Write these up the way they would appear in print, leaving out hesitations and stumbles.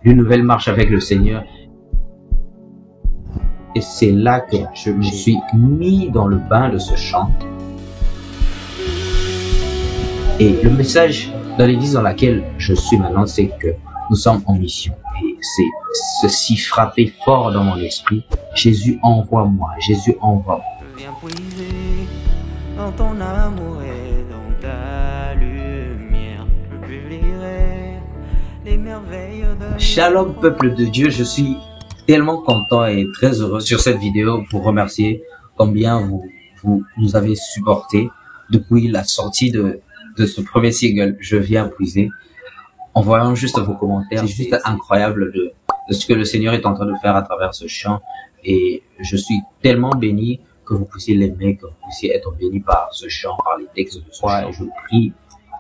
d'une nouvelle marche avec le Seigneur. Et c'est là que je me suis mis dans le bain de ce chant. Et le message dans l'église dans laquelle je suis maintenant, c'est que nous sommes en mission. Et c'est ceci frappé fort dans mon esprit. Jésus, envoie-moi. Jésus, envoie-moi. Je viens puiser dans ton amour et dans ta lumière. Je publierai les merveilles de... Shalom, peuple de Dieu. Je suis tellement content et très heureux sur cette vidéo pour remercier combien vous nous avez supporté depuis la sortie de ce premier single, Je viens puiser. En voyant juste vos commentaires, c'est juste incroyable de ce que le Seigneur est en train de faire à travers ce chant. Et je suis tellement béni que vous puissiez l'aimer, que vous puissiez être béni par ce chant, par les textes de ce chant. Et je prie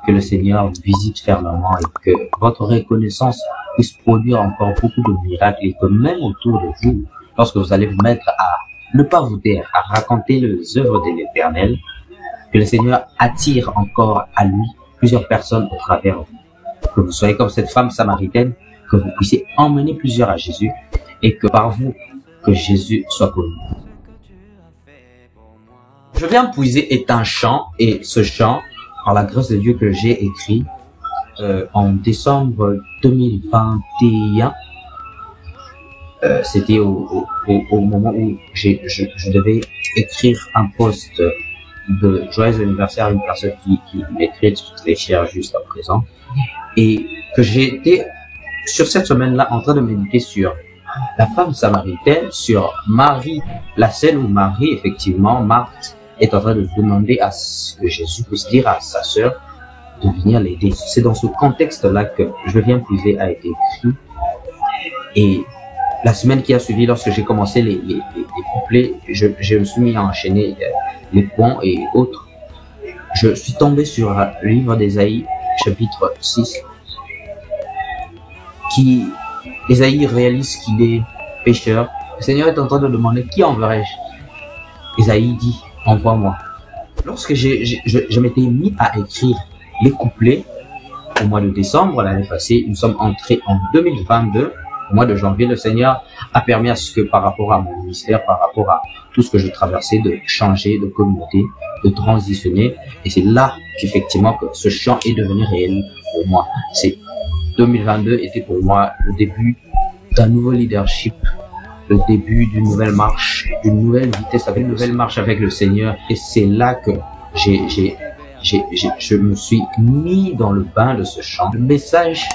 que le Seigneur vous visite fermement et que votre reconnaissance puisse produire encore beaucoup de miracles et que même autour de vous, lorsque vous allez vous mettre à ne pas vous taire, à raconter les œuvres de l'Éternel, que le Seigneur attire encore à lui plusieurs personnes au travers de vous. Que vous soyez comme cette femme samaritaine, que vous puissiez emmener plusieurs à Jésus et que par vous, que Jésus soit connu. Je viens puiser est un chant et ce chant, par la grâce de Dieu que j'ai écrit en décembre 2021, c'était au moment où je devais écrire un post de joyeux anniversaire à une personne qui m'écrit les chers juste à présent, et que j'ai été sur cette semaine-là en train de méditer sur la femme samaritaine, sur Marie, la scène où Marie, effectivement, Marthe, est en train de demander à ce que Jésus puisse dire à sa sœur de venir l'aider. C'est dans ce contexte-là que Je viens puiser a été écrit. Et la semaine qui a suivi, lorsque j'ai commencé les couplets, je me suis mis à enchaîner les points et autres. Je suis tombé sur le livre d'Ésaïe, chapitre 6, qui, Ésaïe réalise qu'il est pécheur. Le Seigneur est en train de demander, qui enverrai-je? Ésaïe dit, envoie-moi. Lorsque je m'étais mis à écrire les couplets au mois de décembre, l'année passée, nous sommes entrés en 2022, au mois de janvier, le Seigneur a permis à ce que par rapport à mon ministère, par rapport à tout ce que je traversais, de changer de communauté, de transitionner. Et c'est là qu'effectivement que ce chant est devenu réel pour moi. C'est 2022 était pour moi le début d'un nouveau leadership, le début d'une nouvelle marche, d'une nouvelle vitesse, avec une nouvelle marche avec le Seigneur. Et c'est là que je me suis mis dans le bain de ce chant. Le message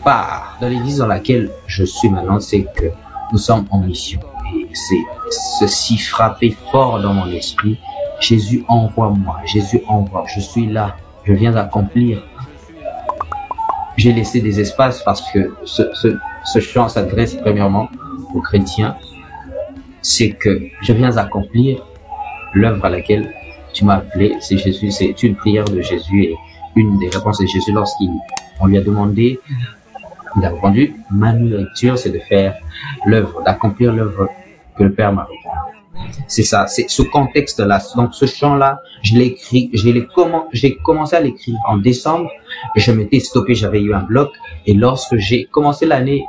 phare dans l'église dans laquelle je suis maintenant, c'est que nous sommes en mission. Et c'est ceci frappé fort dans mon esprit. Jésus, envoie-moi. Jésus, envoie. Je suis là. Je viens accomplir. J'ai laissé des espaces parce que ce chant s'adresse premièrement aux chrétiens. C'est que je viens accomplir l'œuvre à laquelle tu m'as appelé. C'est Jésus. C'est une prière de Jésus et une des réponses de Jésus lorsqu'on lui a demandé. Il a répondu, ma nourriture, c'est de faire l'œuvre, d'accomplir l'œuvre que le Père m'a répondu. C'est ça, c'est ce contexte-là. Donc, ce chant-là, je l'ai écrit, j'ai commencé à l'écrire en décembre. Je m'étais stoppé, j'avais eu un bloc. Et lorsque j'ai commencé l'année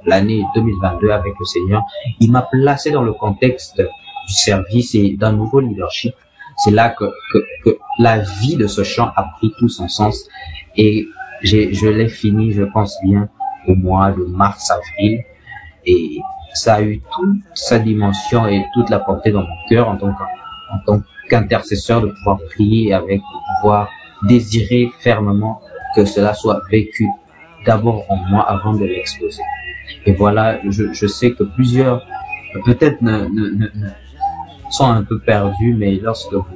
2022 avec le Seigneur, il m'a placé dans le contexte du service et d'un nouveau leadership. C'est là que la vie de ce chant a pris tout son sens. Et je l'ai fini, je pense bien, au mois de mars-avril. Et ça a eu toute sa dimension et toute la portée dans mon cœur en tant qu'intercesseur, de pouvoir prier avec, de pouvoir désirer fermement que cela soit vécu d'abord en moi avant de l'exposer. Et voilà, je sais que plusieurs peut-être sont un peu perdus, mais lorsque vous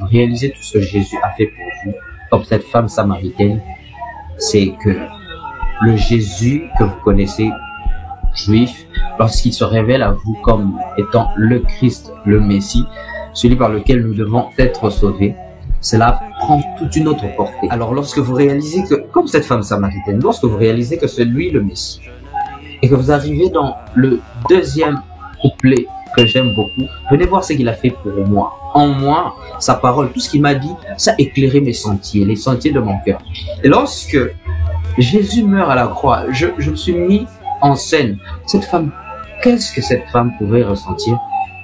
réalisez tout ce que Jésus a fait pour vous, comme cette femme samaritaine, c'est que le Jésus que vous connaissez, juif, lorsqu'il se révèle à vous comme étant le Christ, le Messie, celui par lequel nous devons être sauvés, cela prend toute une autre portée. Alors lorsque vous réalisez que, comme cette femme samaritaine, lorsque vous réalisez que c'est lui le Messie, et que vous arrivez dans le deuxième couplet que j'aime beaucoup, venez voir ce qu'il a fait pour moi. En moi, sa parole, tout ce qu'il m'a dit, ça a éclairé mes sentiers, les sentiers de mon cœur. Et lorsque Jésus meurt à la croix. Je me suis mis en scène. Cette femme, qu'est-ce que cette femme pouvait ressentir?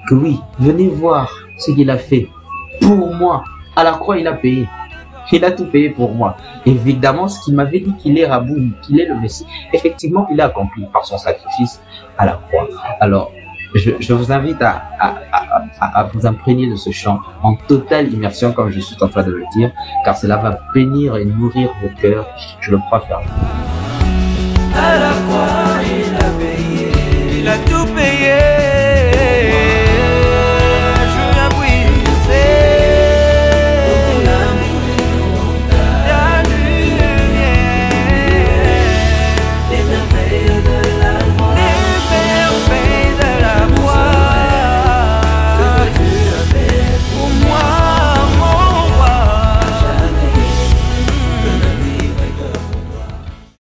Que oui, venez voir ce qu'il a fait pour moi. À la croix, il a payé. Il a tout payé pour moi. Évidemment, ce qu'il m'avait dit qu'il est Raboul, qu'il est le Messie, effectivement, il a accompli par son sacrifice à la croix. Alors, je vous invite à vous imprégner de ce chant en totale immersion, comme je suis en train de le dire, car cela va bénir et nourrir vos cœurs. Je le crois fermement.